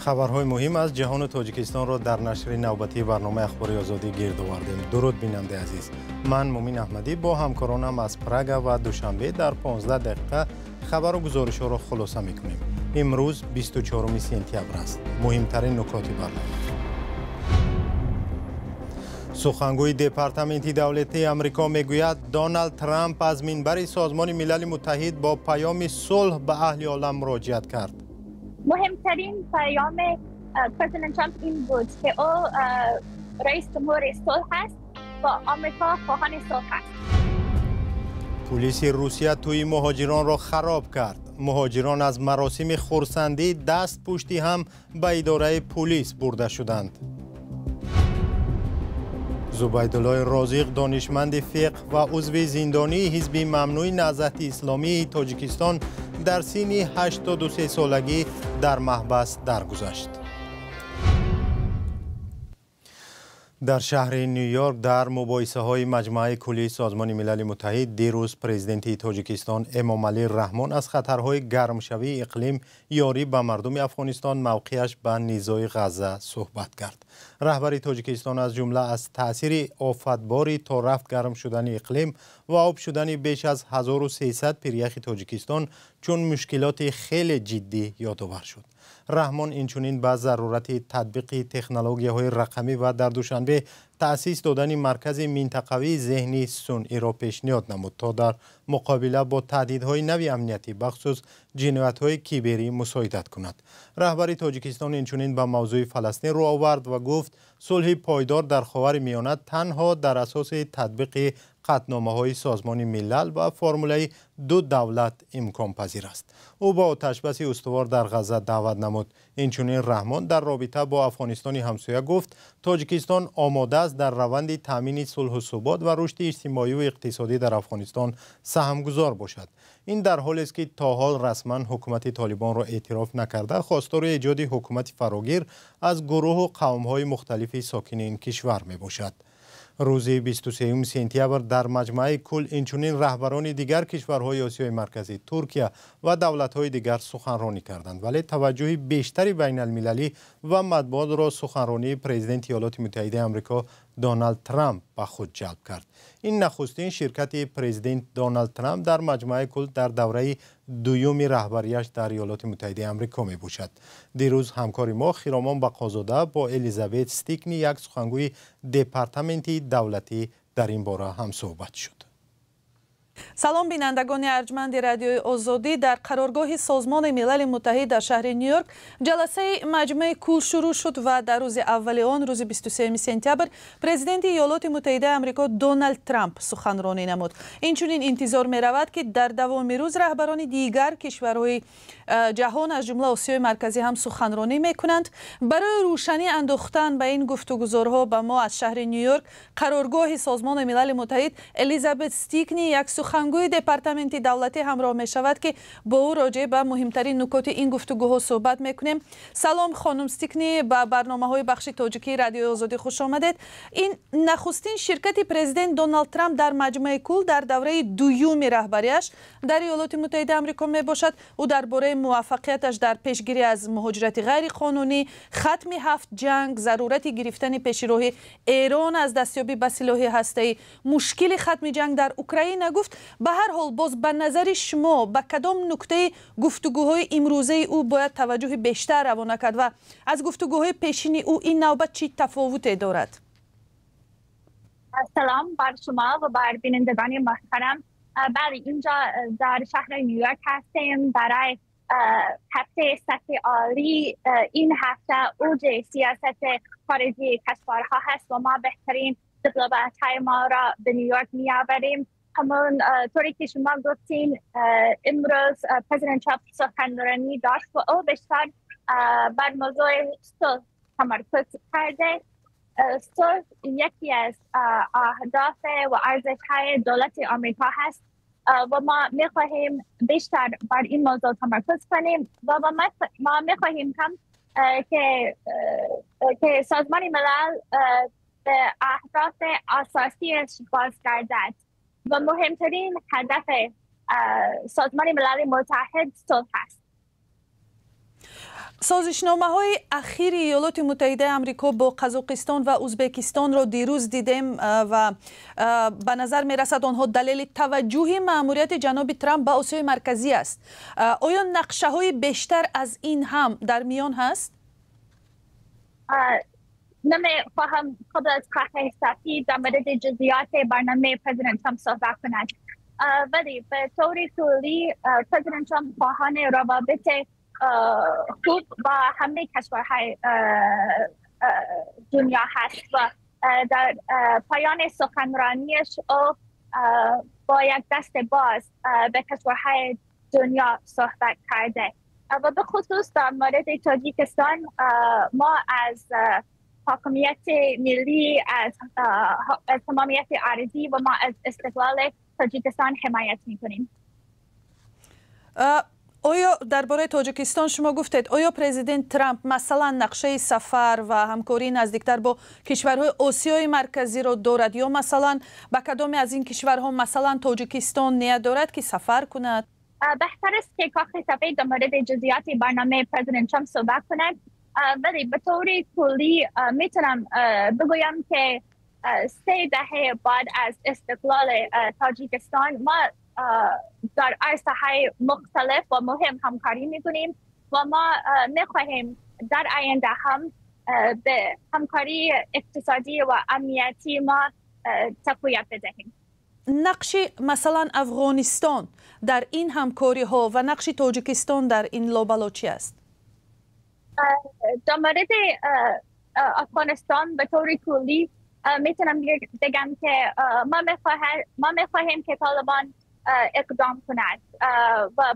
خبرهای مهم از جهان و تاجیکستان را در نشر نوبتی برنامه اخباری آزادی گرد آوردیم. درود بیننده عزیز، من مومین احمدی با همکارانم از پراگ و دوشنبه در 15 دقیقه خبر و گزارش‌ها را خلاصه می‌کنیم. امروز 24 سپتامبر است. مهمترین نکات برنامه: سخنگوی دپارتمنت دولتی آمریکا میگوید دونالد ترامپ از منبر سازمان ملل متحد با پیام صلح به اهل عالم مراجعت کرد. مهمترین پیام پرزیدنت ترامپ این بود که او رئیس جمهور صلح است و آمریکا خواهان صلح است. پلیس روسیه توی مهاجران را خراب کرد. مهاجران از مراسم خرسندی دست پشتی هم به اداره پلیس برده شدند. زبیدالله رازق دانشمند فقه و عضو زندانی حزب ممنوع نهضت اسلامی تاجیکستان در سن 83 سالگی در محبس درگذشت. در شهر نیویورک در مباحثه های مجمع کلی سازمان ملل متحد دیروز پرزیدنت تاجیکستان امامعلی رحمان از خطرهای گرمشوی اقلیم یاری به مردم افغانستان موقعش به نزاع غزه صحبت کرد. رهبر تاجیکستان از جمله از تاثیر آفتباری تا رفت گرم شدن اقلیم و آب شدن بیش از 1300 پیریخ تاجیکستان چون مشکلات خیلی جدی یادآور شد. رحمان اینچنین به ضرورت تطبیق تکنولوژی‌های رقمی و در دوشنبه تأسیس دادن مرکز منطقوی ذهنی صنعی را پیشنهاد نمود تا در مقابله با تهدیدهای نوی امنیتی بخصوص جنایت‌های کیبری مساعدت کند. رهبر تاجیکستان اینچنین به موضوع فلسطین رو آورد و گفت صلح پایدار در خاورمیانه تنها در اساس تطبیق قطعنامه‌های سازمان ملل و فرمول دو دولت امکان پذیر است. او با آتشبس استوار در غزه دعوت نمود. اینچنین رحمان در رابطه با افغانستان همسایه گفت تاجیکستان آماده است در روند تامین صلح و ثبات و رشد اجتماعی و اقتصادی در افغانستان سهمگذار باشد. این در حالی است که تا حال رسما حکومت طالبان را اعتراف نکرده خواستار ایجاد حکومت فراگیر از گروه و قوم‌های مختلف ساکن این کشور میباشد. روز 23 سپتامبر در مجمع کل اینچنین رهبران دیگر کشورهای آسیای مرکزی، ترکیه و دولت‌های دیگر سخنرانی کردند، ولی توجه بیشتری بین المللی و مطبوعات را سخنرانی پرزیدنت ایالات متحده آمریکا دونالد ترامپ به خود جلب کرد. این نخستین شرکت پرزیدنت دونالد ترامپ در مجمع کل در دوره دوم رهبریش در ایالات متحده آمریکا می باشد. دیروز همکار ما خیرامان بقازاده با الیزابت استیکنی یک سخنگوی دپارتمنت دولتی در این باره هم صحبت شد. سلام بینندگان ارجمند رادیوی آزادی. در قرارگاه سازمان ملل متحد در شهر نیویورک جلسه مجمع کل شروع شد و در روز اول آن روز 23 سپتامبر پرزیدنت ایالات متحده آمریکا دونالد ترامپ سخنرانی نمود. اینچنین انتظار می رود که در دوام روز رهبران دیگر کشورهای جهان از جمله آسیای مرکزی هم سخنرانی می کنند. برای روشنی انداختن به این گفتگوزارها به ما از شهر نیویورک قرارگاه سازمان ملل متحد الیزابت استیکنی یک سخنگوی دپارتمنت دولتی همراه می شود که با او راجع به مهمترین نکات این گفتگوها صحبت می کنیم. سلام خانم استیکنی، به برنامه های بخش تاجیکی رادیو آزادی خوش آمدید. این نخستین شرکت پرزیدنت دونالد ترامپ در مجمع کل در دوره دوم رهبریش در ایالات متحده آمریکا می باشد. او درباره موفقیتش در پیشگیری از مهاجرت غیر قانونی، ختم 7 جنگ، ضرورت گرفتن پیشرو ایران از دستیابی به سلاح هسته‌ای، مشکل ختم جنگ در اوکراین گفت. به هر حال باز به نظر شما به کدام نکته گفتگوهای امروزه او باید توجه بیشتر روانه کرد و از گفتگوهای پیشین او این نوبت چی تفاوتی دارد؟ سلام بر شما و بر بینندگان محترم. بله، اینجا در شهر نیویورک هستیم برای هفته سطح عالی. این هفته اوج سیاست خارجی کشورها هست و ما بهترین دیپلمات‌های ما را به نیویورک می‌آوریم. همون طوری که شما گفتین امروز پرزیدنت ترامپ سخنرانی داشت و او بیشتر بر موضوع صلح تمرکز کرده. صلح یکی از اهداف و ارزش‌های دولت آمریکا هست و ما می‌خواهیم بیشتر بر این موضوع تمرکز کنیم و ما می‌خواهیم هم که سازمان ملل به اهداف اساسیش بازگردد و مهمترین هدف سازمان ملل متحد صلح است. سازشنامه‌های اخیر ایالات متحده آمریکا با قزاقستان و ازبکستان را دیروز دیدیم و به نظر می رسد آنها دلیل توجه مأموریت جناب ترامپ به آسیای مرکزی است. آیا نقشه بیشتر از این هم در میان هست؟ نمی‌خواهم قبل از خط سفید در مورد جزئیات برنامه پرزیدنت ترامپ صحبت کنم، ولی به طور کلی پرزیدنت ترامپ خواهان روابط خوب با همه کشورهای دنیا هست و در پایان سخنرانیش او با یک دست باز به کشورهای دنیا صحبت کرده و به خصوص در مورد تاجیکستان ما از حاکمیت ملی، از تمامیت ارضی و ما از استقلال تاجیکستان حمایت می‌کنیم. آیا درباره تاجیکستان شما گفتید آیا پرزیدنت ترامپ مثلا نقشه سفر و همکاری نزدیکتر با کشورهای آسیای مرکزی را دارد یا مثلا به کدام از این کشورها مثلا تاجیکستان نیت دارد که سفر کند؟ بهتر است که کاخ سفید در مورد جزئیات برنامه پرزیدنت ترامپ صحبت کند، ولی به طور کلی میتونم بگویم که 3 دهه بعد از استقلال تاجیکستان ما در عرصه‌های مختلف و مهم همکاری می‌کنیم و ما می‌خواهیم در آینده هم به همکاری اقتصادی و امنیتی ما تقویت بدهیم. نقش مثلا افغانستان در این همکاری‌ها و نقش تاجیکستان در این لابلا چی است؟ در مورد افغانستان به طور کلی میتونم بگم که ما می‌خواهیم که طالبان اقدام کند و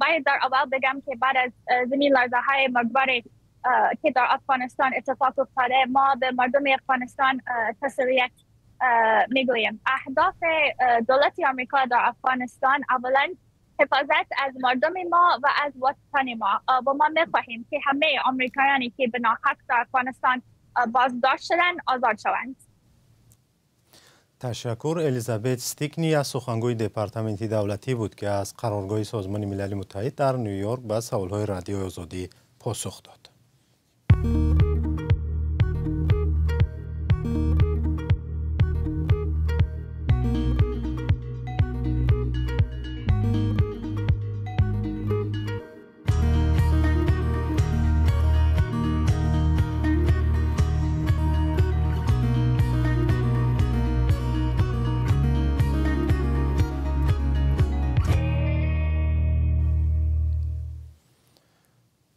باید در اول بگم که بعد از زمین لرزه‌های مرگباری که در افغانستان اتفاق افتاده ما به مردم افغانستان تسلیت میگوییم. اهداف دولت آمریکا در افغانستان اولا حفاظت از مردم ما و از وطن ما و ما میخواهیم که همه آمریکایانی که به ناحق در افغانستان بازداشت شدن آزاد شوند. تشکر. الیزابت استیکنی از سخنگوی دپارتمنتی دولتی بود که از قرارگاه سازمان ملل متحد در نیویورک به سوالهای رادیو آزادی پاسخ داد.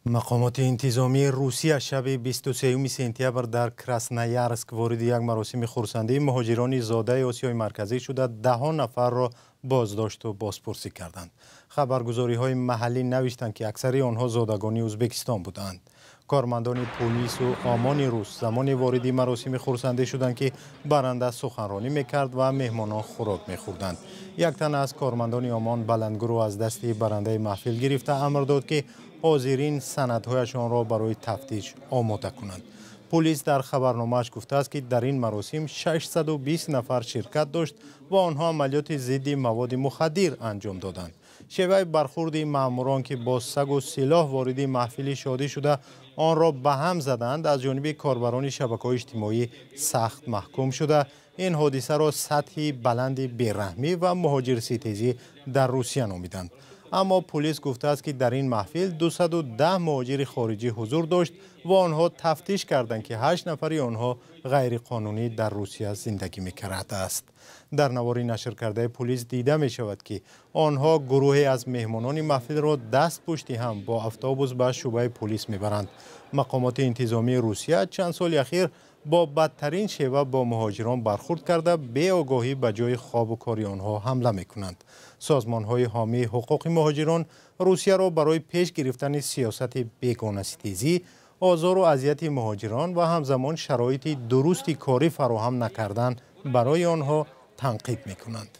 مقامات انتظامی روسیه شب 23 سپتامبر در کراسنویارسک وارد یک مراسم خرسندی مهاجران زاده آسیای مرکزی شده 10 نفر را بازداشت و بازپرسی کردند. خبرگزاری‌های محلی نوشتند که اکثر آنها زادگان ازبکستان بودند. کارمندان پلیس و آمان روس زمان وارد مراسم خرسندی شدند که برنده سخنرانی میکرد و مهمانان خوراک میخوردند. یک تن از کارمندان آمان بلندگو را از دست برنده محفل گرفته امر داد که حاضرین سندهایشان را برای تفتیش آماده کنند. پلیس در خبرنامه‌اش گفته است که در این مراسم 620 نفر شرکت داشت و آنها عملیات ضد مواد مخدر انجام دادند. شیوه برخورد ماموران که با سگ و سلاح وارد محفل شادی شده آن را به هم زدند از جانب کاربران شبکه‌های اجتماعی سخت محکوم شده. این حادثه را سطح بلند بیرحمی و مهاجرستیزی در روسیه نامیدند. اما پلیس گفته است که در این محفل 210 مهاجر خارجی حضور داشت و آنها تفتیش کردند که 8 نفر آنها غیر قانونی در روسیه زندگی می‌کرده است. در نواری نشر کرده پلیس دیده می شود که آنها گروهی از مهمانان محفل را دست پشتی هم با اتوبوس به شعبه پلیس میبرند. مقامات انتظامی روسیه چند سال اخیر با بدترین شیوه با مهاجران برخورد کرده بی آگاهی به جای خواب و کاری آنها حمله می کنند. سازمان های حامی حقوق مهاجران روسیه را برای پیش گرفتن سیاست بیگانه‌ستیزی، آزار و اذیت مهاجران و همزمان شرایط درستی کاری فراهم نکردن برای آنها تنقیب می کنند.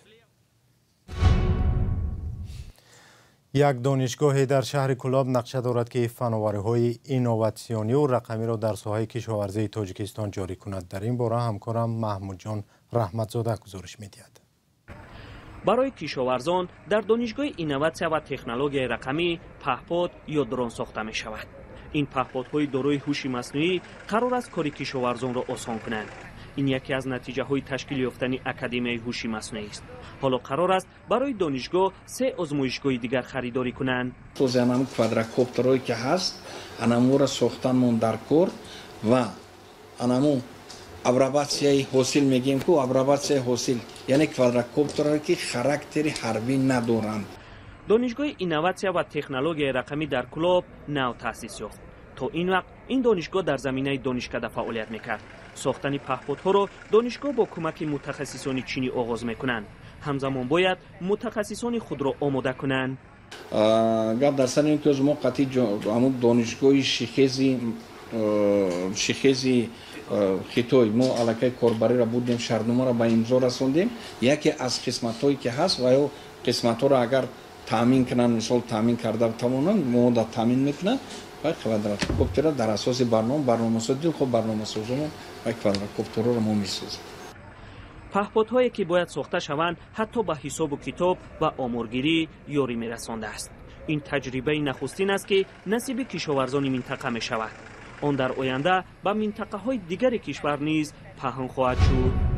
یک دانشگاه در شهر کلاب نقشه دارد که فناوری‌های اینوواسیونی و رقمی را در ساحه کشاورزی تاجیکستان جاری کند. در این باره همکارم محمود جان رحمتزاده گزارش می‌دهد. برای کشاورزان در دانشگاه اینوواسیا و تکنولوژی رقمی پهپاد یا درون ساخته می شود. این پهپادهای دارای هوش مصنوعی قرار است کار کشاورزان را آسان کنند. این یکی از نتیجه‌های تشکیل یافتن اکادمی هوش مصنوعی است. حالا قرار است برای دانشگاه 3 آزمایشگاه دیگر خریداری کنند. توزیع انامو کوادراکوپترایی که هست انامو را ساختن در کار و انامو ابراباسیای حاصل میگیم که ابراباسیای حاصل یعنی کوادراکوپترایی که خاراکتر حربی ندارند. دانشگاه اینواسیون و تکنولوژی رقمی در کلاب نو تأسیس یافت. تا این وقت این دانشگاه در زمینه دانشکده فعالیت میکرد. ساختن پهپادها را دانشگاه با کمک متخصصان چینی آغاز میکنند. همزمان باید متخصصان خود را آماده کنند. گپ در سر این که از ما قطعی دانشگاه شیخیزی خیتوی ما علاقه کاربری را بودیم، شرطنامه را به امضا رساندیم. یکی از قسمت هایی که هست و یا قسمت ها را اگر تامین کنن، مثال تامین کرده بتوانند ما را تامین میکنن و کوادراکوپتر در اساس برنامه‌سازی خود برنامه‌سازمون و کوادراکوپتر را ما میسازیم. پهپادهایی که باید ساخته شوند حتی به حساب و کتاب و آمارگیری یاری میرسانده است. این تجربه نخستین است که نصیب کشاورزان منطقه می شود. آن در آینده به منطقه های دیگر کشور نیز پهن خواهد شد.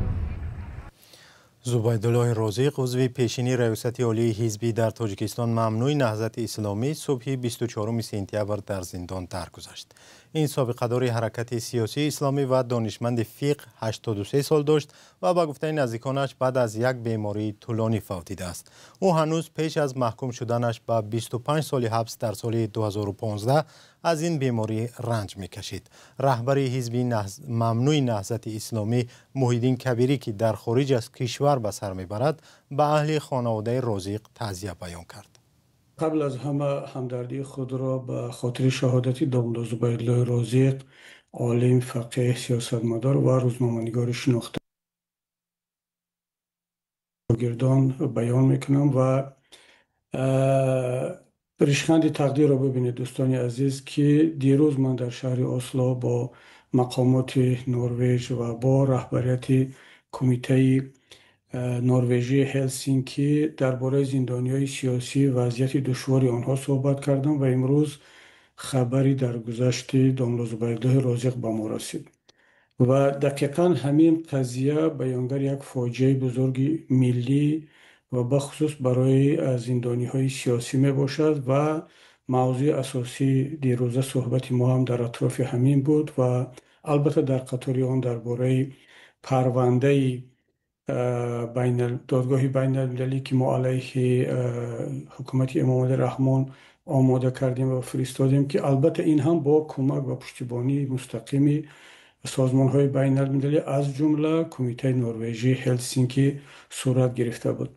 زبیدالله رازق عضو پیشینی ریاست عالی حزبی در تاجیکستان ممنوع نهضت اسلامی صبح 24 سپتامبر در زندان درگذشت. این سابقه‌دار حرکت سیاسی اسلامی و دانشمند فقه 83 سال داشت و با گفته نزدیکانش بعد از یک بیماری طولانی فوتیده است. او هنوز پیش از محکوم شدنش به 25 سال حبس در سال 2015 از این بیماری رنج می‌کشید. رهبر حزب ممنوع نهضت اسلامی محیدین کبیری که در خارج از کشور به سر میبرد به اهل خانواده رازق تعزیت بیان کرد. قبل از همه همدردی خود را به خاطر شهادت داماد زبیدالله رازق، عالم، فقیه، سیاستمدار و روزنامه‌نگار شناخته شاگردان بیان میکنم و ریشخند تقدیر را ببینید دوستان عزیز که دیروز من در شهر اسلو با مقامات نروژ و با رهبریت کمیته نروژی هلسینکی درباره زندانیان سیاسی وضعیت دشوار آنها صحبت کردم و امروز خبری در گذشت داماد زبیدالله رازق به ما رسید و دقیقاً همین قضیه بیانگر یک فاجعه بزرگ ملی و بخصوص برای زندانی‌های سیاسی می باشد و موضوع اساسی دیروزه صحبت ما هم در اطراف همین بود و البته در قطار آن درباره پرونده دادگاه بین المللی که ما علیه حکومت امامعلی رحمان آماده کردیم و فرستادیم که البته این هم با کمک و پشتیبانی مستقیم سازمان‌های بین المللی از جمله کمیته نروژی هلسینکی صورت گرفته بود.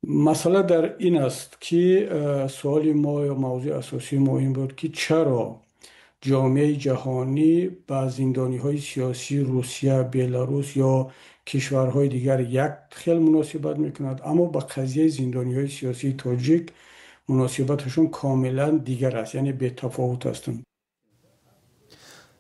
مسئله در این است که سوال ما یا موضوع اساسی ما این بود که چرا جامعه جهانی با زندانی‌های سیاسی روسیه، بلاروس یا کشورهای دیگر یک خیلی مناسبت میکند، اما با قضیه زندانی‌های سیاسی تاجیک مناسبتشون کاملا دیگر است، یعنی به تفاوت هستند.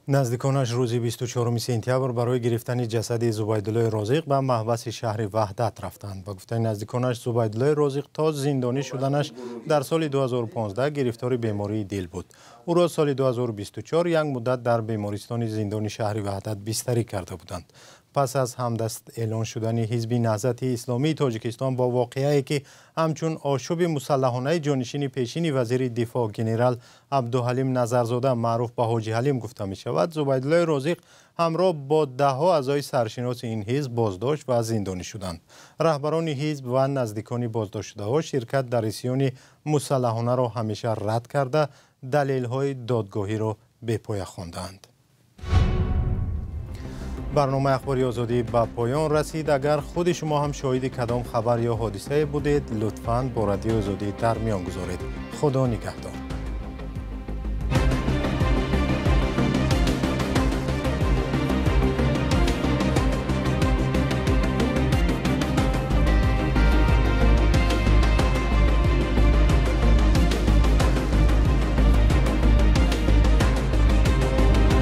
نزدیکانش روز 24 سپتامبر برای گرفتن جسد زبیدالله رازق به محبس شهر وحدت رفتند. با گفته نزدیکانش زبیدالله رازق تا زندانی شدنش در سال 2015 گرفتار بیماری دل بود. او را سال 2024 یک مدت در بیمارستان زندان شهر وحدت بستری کرده بودند. پس از همدست اعلان شدن حزب نهضت اسلامی تاجیکستان با واقعه‌ای که همچون آشوب مسلحانه جانشین پیشین وزیر دفاع جنرال عبدالحلیم نظرزاده معروف به حاجی حلیم گفته می شود، زبیدالله رازق همراه با ده‌ها اعضای سرشناس این حزب بازداشت و زندانی شدند. رهبران حزب و نزدیکان بازداشت شده‌ها شرکت در اسیان مسلحانه را همیشه رد کرده دلیل‌های دادگاهی را به پای خواندند. برنامه اخباری آزادی به پایان رسید. اگر خود شما هم شاهد کدام خبر یا حادثه بودید لطفاً با رادیو آزادی در میان گذارید. خدا نگهدار.